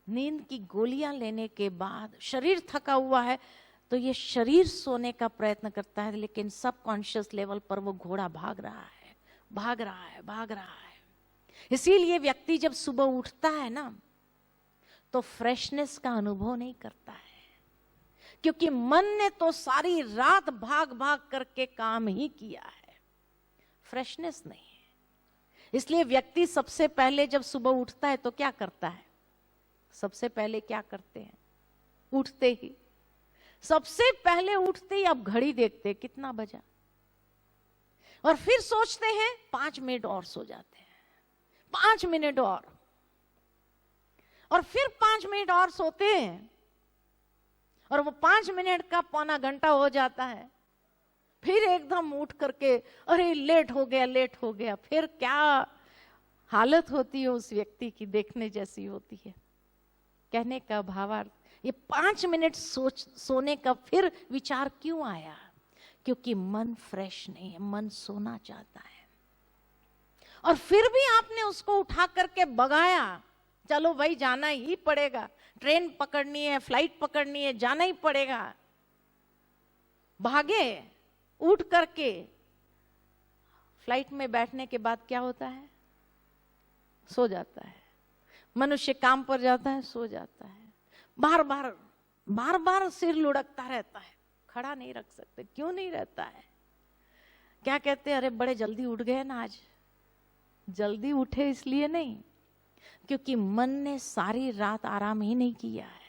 नींद की गोलियां लेने के बाद शरीर थका हुआ है तो ये शरीर सोने का प्रयत्न करता है, लेकिन सबकॉन्शियस लेवल पर वो घोड़ा भाग रहा है, भाग रहा है, भाग रहा है। इसीलिए व्यक्ति जब सुबह उठता है ना तो फ्रेशनेस का अनुभव नहीं करता है, क्योंकि मन ने तो सारी रात भाग भाग करके काम ही किया है, फ्रेशनेस नहीं है। इसलिए व्यक्ति सबसे पहले जब सुबह उठता है तो क्या करता है? सबसे पहले क्या करते हैं? उठते ही सबसे पहले उठते ही अब घड़ी देखते कितना बजा, और फिर सोचते हैं 5 मिनट और सो जाते हैं, 5 मिनट और फिर 5 मिनट और सोते हैं, और वो 5 मिनट का पौना घंटा हो जाता है। फिर एकदम उठ करके अरे लेट हो गया, लेट हो गया। फिर क्या हालत होती है उस व्यक्ति की, देखने जैसी होती है। कहने का भावार्थ, ये 5 मिनट सोने का फिर विचार क्यों आया? क्योंकि मन फ्रेश नहीं है, मन सोना चाहता है। और फिर भी आपने उसको उठा करके भगाया, चलो भाई जाना ही पड़ेगा, ट्रेन पकड़नी है, फ्लाइट पकड़नी है, जाना ही पड़ेगा। भागे उठ करके। फ्लाइट में बैठने के बाद क्या होता है? सो जाता है। मनुष्य काम पर जाता है, सो जाता है। बार बार सिर लुढ़कता रहता है, खड़ा नहीं रख सकते। क्यों नहीं रहता है? क्या कहते हैं? अरे बड़े जल्दी उठ गए ना आज। जल्दी उठे इसलिए नहीं, क्योंकि मन ने सारी रात आराम ही नहीं किया है।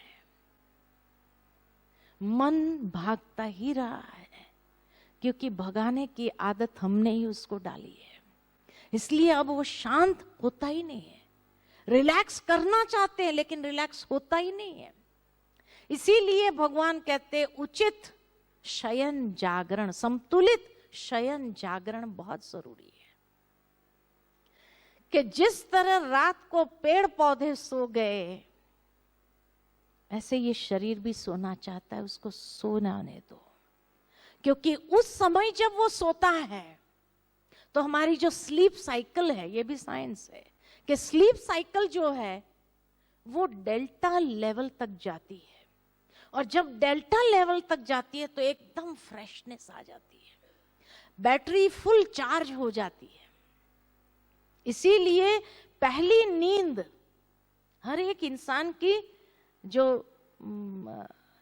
मन भागता ही रहा है, क्योंकि भगाने की आदत हमने ही उसको डाली है। इसलिए अब वो शांत होता ही नहीं है। रिलैक्स करना चाहते हैं लेकिन रिलैक्स होता ही नहीं है। इसीलिए भगवान कहते हैं उचित शयन जागरण, संतुलित शयन जागरण बहुत जरूरी है। कि जिस तरह रात को पेड़ पौधे सो गए, ऐसे ये शरीर भी सोना चाहता है, उसको सोने दो। क्योंकि उस समय जब वो सोता है तो हमारी जो स्लीप साइकिल है, ये भी साइंस है कि स्लीप साइकिल जो है वो डेल्टा लेवल तक जाती है, और जब डेल्टा लेवल तक जाती है तो एकदम फ्रेशनेस आ जाती है, बैटरी फुल चार्ज हो जाती है। इसीलिए पहली नींद हर एक इंसान की, जो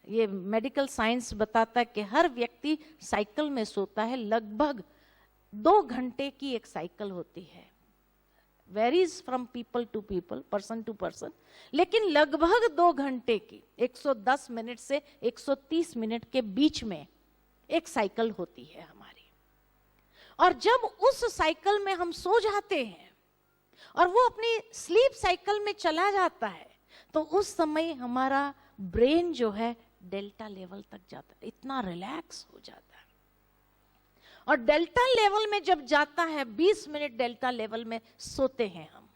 ये मेडिकल साइंस बताता है कि हर व्यक्ति साइकिल में सोता है, लगभग 2 घंटे की एक साइकिल होती है। Varies from people to people, person to person, लेकिन लगभग 2 घंटे की, 110 मिनट से 130 मिनट के बीच में एक साइकिल होती है हमारी। और जब उस साइकिल में हम सो जाते हैं और वो अपनी स्लीप साइकिल में चला जाता है, तो उस समय हमारा ब्रेन जो है डेल्टा लेवल तक जाता है, इतना रिलैक्स हो जाता है। और डेल्टा लेवल में जब जाता है, 20 मिनट डेल्टा लेवल में सोते हैं हम,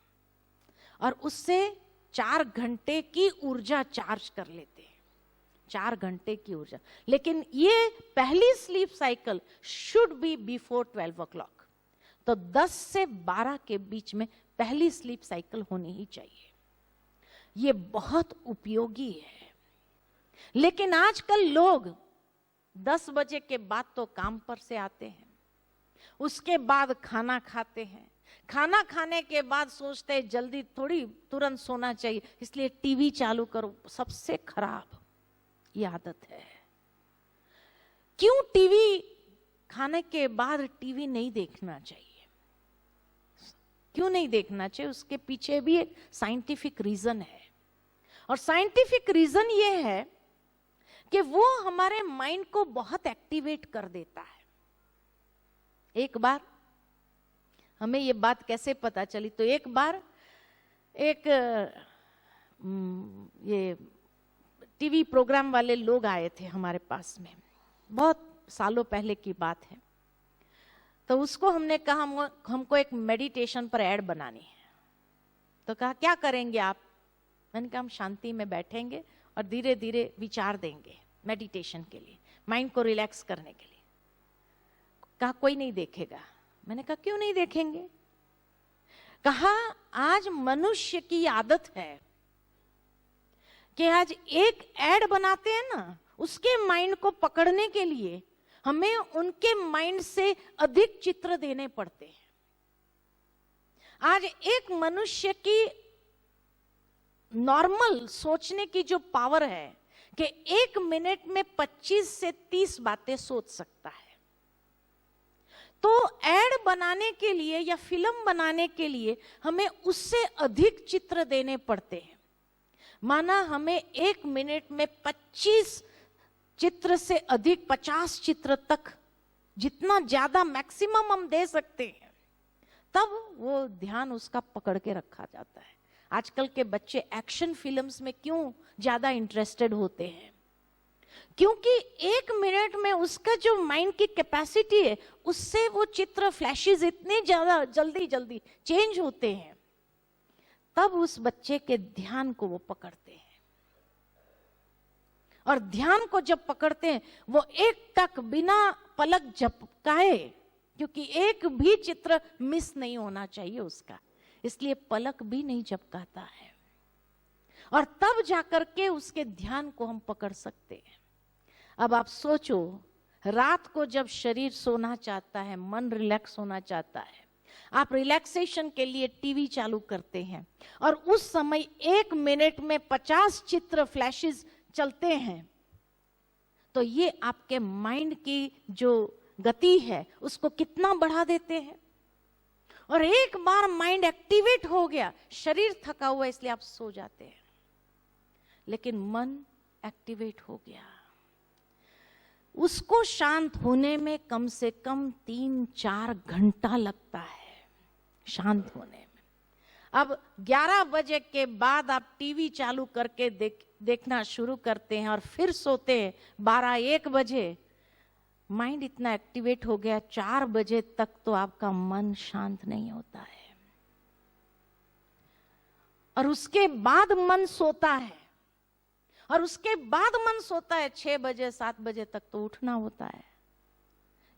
और उससे 4 घंटे की ऊर्जा चार्ज कर लेते हैं, 4 घंटे की ऊर्जा। लेकिन ये पहली sleep cycle should be before 12 o'clock, तो 10 से 12 के बीच में पहली स्लीप साइकिल होनी ही चाहिए। ये बहुत उपयोगी है। लेकिन आजकल लोग 10 बजे के बाद तो काम पर से आते हैं, उसके बाद खाना खाते हैं, खाना खाने के बाद सोचते हैं जल्दी थोड़ी तुरंत सोना चाहिए, इसलिए टीवी चालू करो। सबसे खराब ये आदत है। क्यों टीवी खाने के बाद टीवी नहीं देखना चाहिए? क्यों नहीं देखना चाहिए? उसके पीछे भी एक साइंटिफिक रीजन है, और साइंटिफिक रीजन ये है कि वो हमारे माइंड को बहुत एक्टिवेट कर देता है। एक बार हमें ये बात कैसे पता चली, तो एक बार एक ये टीवी प्रोग्राम वाले लोग आए थे हमारे पास में, बहुत सालों पहले की बात है। तो उसको हमने कहा हमको एक मेडिटेशन पर ऐड बनानी है। तो कहा क्या करेंगे आप? मैंने कहा हम शांति में बैठेंगे और धीरे धीरे विचार देंगे मेडिटेशन के लिए, माइंड को रिलैक्स करने के लिए। कहा कोई नहीं देखेगा। मैंने कहा क्यों नहीं देखेंगे? कहा आज मनुष्य की आदत है कि आज एक एड बनाते हैं ना, उसके माइंड को पकड़ने के लिए हमें उनके माइंड से अधिक चित्र देने पड़ते हैं। आज एक मनुष्य की नॉर्मल सोचने की जो पावर है कि 1 मिनट में 25 से 30 बातें सोच सकता है, तो एड बनाने के लिए या फिल्म बनाने के लिए हमें उससे अधिक चित्र देने पड़ते हैं। माना हमें 1 मिनट में 25 चित्र से अधिक 50 चित्र तक, जितना ज्यादा मैक्सिमम हम दे सकते हैं, तब वो ध्यान उसका पकड़ के रखा जाता है। आजकल के बच्चे एक्शन फिल्म्स में क्यों ज्यादा इंटरेस्टेड होते हैं? क्योंकि 1 मिनट में उसका जो माइंड की कैपेसिटी है, उससे वो चित्र फ्लैशेस इतने ज्यादा जल्दी चेंज होते हैं, तब उस बच्चे के ध्यान को वो पकड़ते हैं। और ध्यान को जब पकड़ते हैं, वो एक टक बिना पलक झपकाए, क्योंकि एक भी चित्र मिस नहीं होना चाहिए उसका, इसलिए पलक भी नहीं झपकाता है, और तब जाकर के उसके ध्यान को हम पकड़ सकते हैं। अब आप सोचो, रात को जब शरीर सोना चाहता है, मन रिलैक्स होना चाहता है, आप रिलैक्सेशन के लिए टीवी चालू करते हैं, और उस समय 1 मिनट में 50 चित्र फ्लैशेस चलते हैं, तो ये आपके माइंड की जो गति है उसको कितना बढ़ा देते हैं। और एक बार माइंड एक्टिवेट हो गया, शरीर थका हुआ इसलिए आप सो जाते हैं, लेकिन मन एक्टिवेट हो गया, उसको शांत होने में कम से कम 3-4 घंटा लगता है शांत होने में। अब 11 बजे के बाद आप टीवी चालू करके देखना शुरू करते हैं और फिर सोते हैं 12-1 बजे, माइंड इतना एक्टिवेट हो गया, 4 बजे तक तो आपका मन शांत नहीं होता है, और उसके बाद मन सोता है, और उसके बाद मन सोता है 6 बजे 7 बजे तक तो उठना होता है।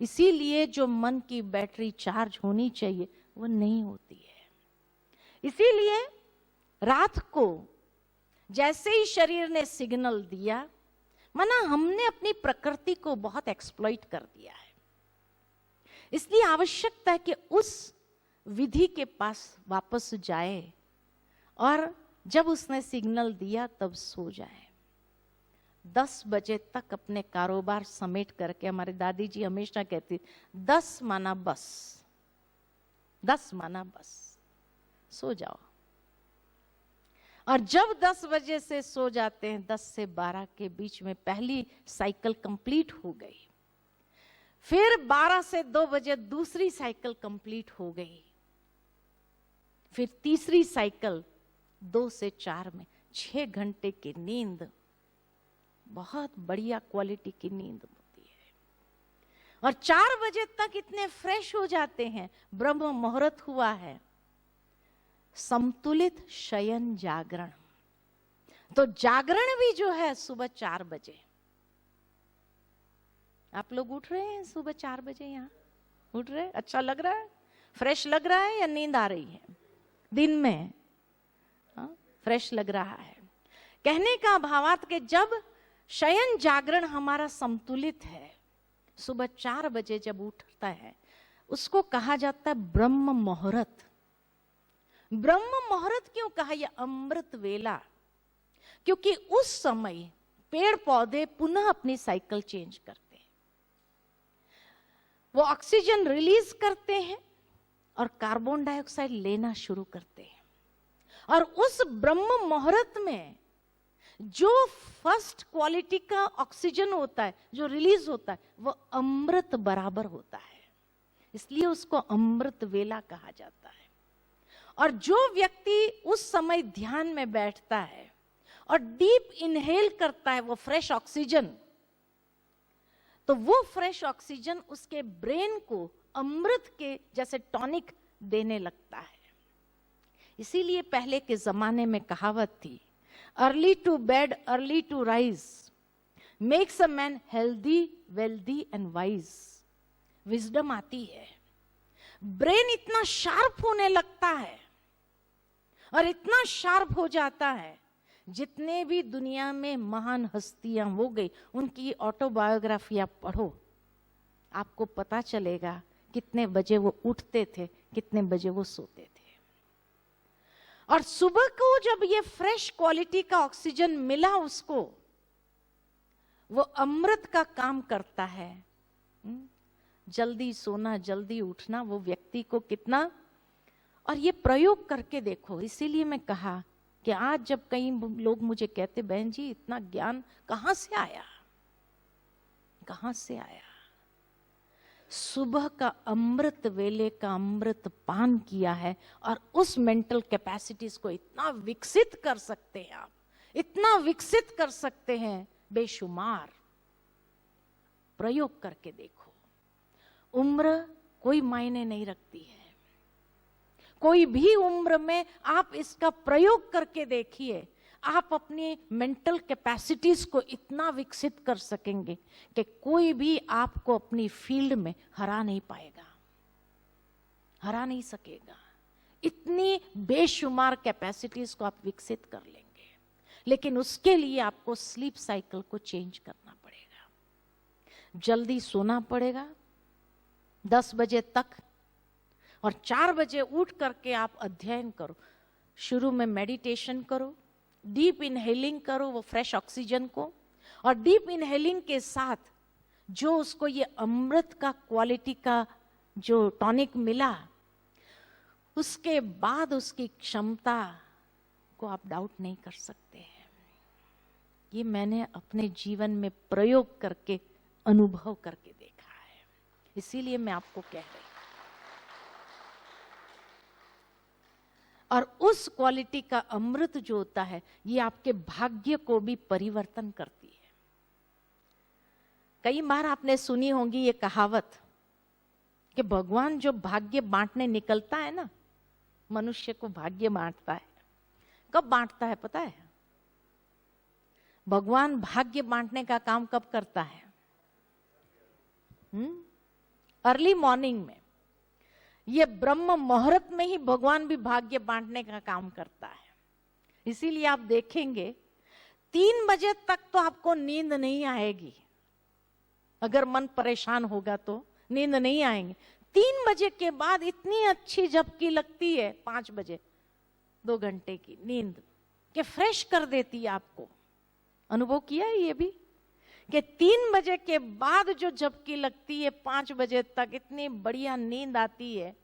इसीलिए जो मन की बैटरी चार्ज होनी चाहिए वो नहीं होती है। इसीलिए रात को जैसे ही शरीर ने सिग्नल दिया, माना हमने अपनी प्रकृति को बहुत एक्सप्लॉइट कर दिया है, इसलिए आवश्यकता है कि उस विधि के पास वापस जाए, और जब उसने सिग्नल दिया तब सो जाए। 10 बजे तक अपने कारोबार समेट करके, हमारे दादी जी हमेशा कहती 10 माना बस, 10 माना बस, सो जाओ। और जब 10 बजे से सो जाते हैं, 10 से 12 के बीच में पहली साइकिल कंप्लीट हो गई, फिर 12 से 2 बजे दूसरी साइकिल कंप्लीट हो गई, फिर तीसरी साइकिल 2 से 4 में 6 घंटे की नींद, बहुत बढ़िया क्वालिटी की नींद होती है। और 4 बजे तक इतने फ्रेश हो जाते हैं, ब्रह्म मुहूर्त हुआ है, संतुलित शयन जागरण। तो जागरण भी जो है सुबह 4 बजे। आप लोग उठ रहे हैं सुबह 4 बजे? यहां उठ रहे? अच्छा लग रहा है? फ्रेश लग रहा है या नींद आ रही है? दिन में फ्रेश लग रहा है। कहने का भावार्थ कि जब शयन जागरण हमारा संतुलित है, सुबह 4 बजे जब उठता है, उसको कहा जाता है ब्रह्म मुहूर्त। ब्रह्म मुहूर्त क्यों कहा? यह अमृत वेला, क्योंकि उस समय पेड़ पौधे पुनः अपनी साइकिल चेंज करते हैं, वो ऑक्सीजन रिलीज करते हैं और कार्बन डाइऑक्साइड लेना शुरू करते हैं। और उस ब्रह्म मुहूर्त में जो फर्स्ट क्वालिटी का ऑक्सीजन होता है, जो रिलीज होता है, वो अमृत बराबर होता है, इसलिए उसको अमृत वेला कहा जाता है। और जो व्यक्ति उस समय ध्यान में बैठता है और डीप इनहेल करता है वो फ्रेश ऑक्सीजन, तो वो फ्रेश ऑक्सीजन उसके ब्रेन को अमृत के जैसे टॉनिक देने लगता है। इसीलिए पहले के जमाने में कहावत थी, early to bed early to rise makes a man healthy wealthy and wise. Wisdom आती है, ब्रेन इतना शार्प होने लगता है और इतना शार्प हो जाता है जितने भी दुनिया में महान हस्तियां हो गई, उनकी ऑटोबायोग्राफी आप पढ़ो, आपको पता चलेगा कितने बजे वो उठते थे, कितने बजे वो सोते थे। और सुबह को जब ये फ्रेश क्वालिटी का ऑक्सीजन मिला उसको, वो अमृत का काम करता है। जल्दी सोना, जल्दी उठना वो व्यक्ति को कितना, और ये प्रयोग करके देखो। इसीलिए मैं कहा कि आज जब कई लोग मुझे कहते, बहन जी इतना ज्ञान कहां से आया, कहां से आया? सुबह का अमृत वेले का अमृत पान किया है, और उस मेंटल कैपेसिटीज को इतना विकसित कर सकते हैं आप, इतना विकसित कर सकते हैं बेशुमार। प्रयोग करके देखो। उम्र कोई मायने नहीं रखती है, कोई भी उम्र में आप इसका प्रयोग करके देखिए, आप अपनी मेंटल कैपेसिटीज को इतना विकसित कर सकेंगे कि कोई भी आपको अपनी फील्ड में हरा नहीं पाएगा, हरा नहीं सकेगा। इतनी बेशुमार कैपेसिटीज को आप विकसित कर लेंगे, लेकिन उसके लिए आपको स्लीप साइकिल को चेंज करना पड़ेगा। जल्दी सोना पड़ेगा 10 बजे तक, और 4 बजे उठ करके आप अध्ययन करो। शुरू में मेडिटेशन करो, डीप इनहेलिंग करो वो फ्रेश ऑक्सीजन को, और डीप इनहेलिंग के साथ जो उसको ये अमृत का क्वालिटी का जो टॉनिक मिला, उसके बाद उसकी क्षमता को आप डाउट नहीं कर सकते हैं। ये मैंने अपने जीवन में प्रयोग करके, अनुभव करके देखा है, इसीलिए मैं आपको कह रही हूं। और उस क्वालिटी का अमृत जो होता है, ये आपके भाग्य को भी परिवर्तन करती है। कई बार आपने सुनी होंगी ये कहावत कि भगवान जो भाग्य बांटने निकलता है ना, मनुष्य को भाग्य बांटता है। कब बांटता है पता है? भगवान भाग्य बांटने का काम कब करता है? अर्ली मॉर्निंग में। ये ब्रह्म मुहूर्त में ही भगवान भी भाग्य बांटने का काम करता है। इसीलिए आप देखेंगे 3 बजे तक तो आपको नींद नहीं आएगी। अगर मन परेशान होगा तो नींद नहीं आएंगे। 3 बजे के बाद इतनी अच्छी झपकी लगती है, 5 बजे 2 घंटे की नींद के फ्रेश कर देती है आपको। अनुभव किया है ये भी कि 3 बजे के बाद जो झपकी लगती है 5 बजे तक इतनी बढ़िया नींद आती है,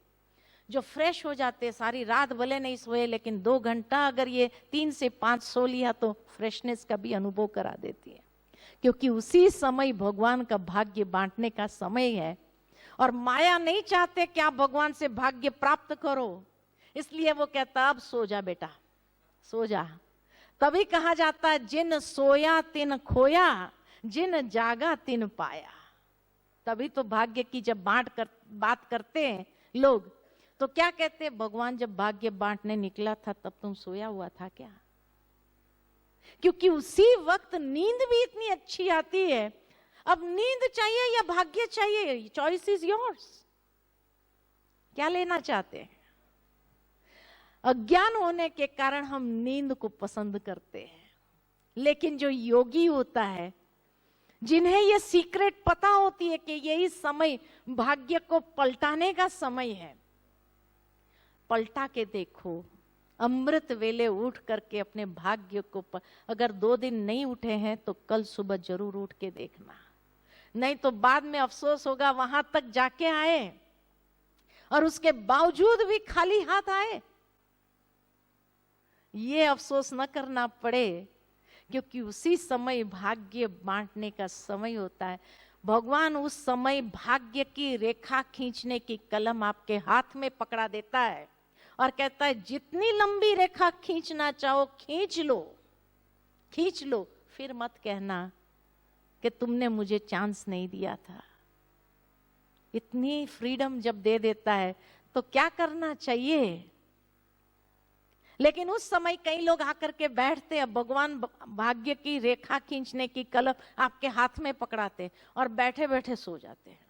जो फ्रेश हो जाते हैं। सारी रात भले नहीं सोए, लेकिन 2 घंटा अगर ये 3 से 5 सो लिया तो फ्रेशनेस का भी अनुभव करा देती है, क्योंकि उसी समय भगवान का भाग्य बांटने का समय है। और माया नहीं चाहते कि आप भगवान से भाग्य प्राप्त करो, इसलिए वो कहता अब सो जा बेटा, सो जा। तभी कहा जाता है जिन सोया तिन खोया, जिन जागा तिन पाया। तभी तो भाग्य की जब बात करते हैं लोग, तो क्या कहते हैं? भगवान जब भाग्य बांटने निकला था तब तुम सोया हुआ था क्या? क्योंकि उसी वक्त नींद भी इतनी अच्छी आती है। अब नींद चाहिए या भाग्य चाहिए, चॉइस इज योर्स। क्या लेना चाहते हैं? अज्ञान होने के कारण हम नींद को पसंद करते हैं, लेकिन जो योगी होता है, जिन्हें ये सीक्रेट पता होती है कि यही समय भाग्य को पलटाने का समय है, पलटा के देखो। अमृत वेले उठ करके अपने भाग्य को अगर 2 दिन नहीं उठे हैं तो कल सुबह जरूर उठ के देखना, नहीं तो बाद में अफसोस होगा वहां तक जाके आए और उसके बावजूद भी खाली हाथ आए। ये अफसोस न करना पड़े, क्योंकि उसी समय भाग्य बांटने का समय होता है। भगवान उस समय भाग्य की रेखा खींचने की कलम आपके हाथ में पकड़ा देता है और कहता है जितनी लंबी रेखा खींचना चाहो खींच लो, खींच लो, फिर मत कहना कि तुमने मुझे चांस नहीं दिया था। इतनी फ्रीडम जब दे देता है तो क्या करना चाहिए? लेकिन उस समय कई लोग आकर के बैठते हैं, भगवान भाग्य की रेखा खींचने की कलम आपके हाथ में पकड़ाते और बैठे बैठे सो जाते हैं।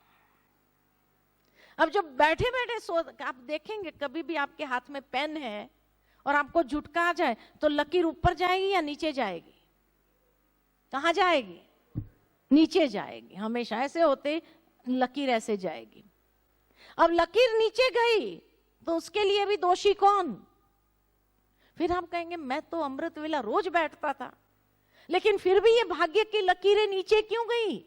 अब जब बैठे बैठे सो, आप देखेंगे कभी भी आपके हाथ में पेन है और आपको झुटका आ जाए तो लकीर ऊपर जाएगी या नीचे जाएगी? कहाँ जाएगी? नीचे जाएगी। हमेशा ऐसे होते, लकीर ऐसे जाएगी। अब लकीर नीचे गई तो उसके लिए भी दोषी कौन? फिर हम कहेंगे मैं तो अमृत वेला रोज बैठता था, लेकिन फिर भी ये भाग्य की लकीरें नीचे क्यों गई?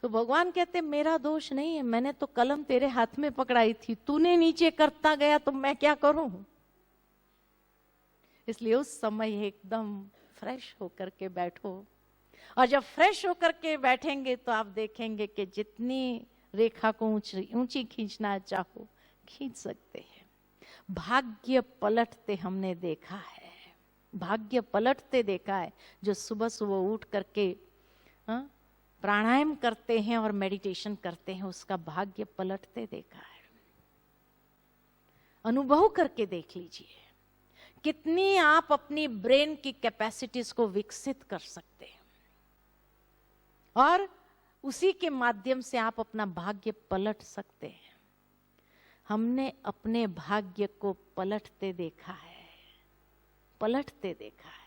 तो भगवान कहते मेरा दोष नहीं है, मैंने तो कलम तेरे हाथ में पकड़ाई थी, तूने नीचे करता गया तो मैं क्या करूं? इसलिए उस समय एकदम फ्रेश होकर के बैठो, और जब फ्रेश होकर के बैठेंगे तो आप देखेंगे कि जितनी रेखा को ऊंची खींचना चाहो खींच सकते हैं। भाग्य पलटते हमने देखा है, भाग्य पलटते देखा है। जो सुबह सुबह उठ करके प्राणायाम करते हैं और मेडिटेशन करते हैं, उसका भाग्य पलटते देखा है। अनुभव करके देख लीजिए कितनी आप अपनी ब्रेन की कैपेसिटीज को विकसित कर सकते हैं, और उसी के माध्यम से आप अपना भाग्य पलट सकते हैं। हमने अपने भाग्य को पलटते देखा है, पलटते देखा है।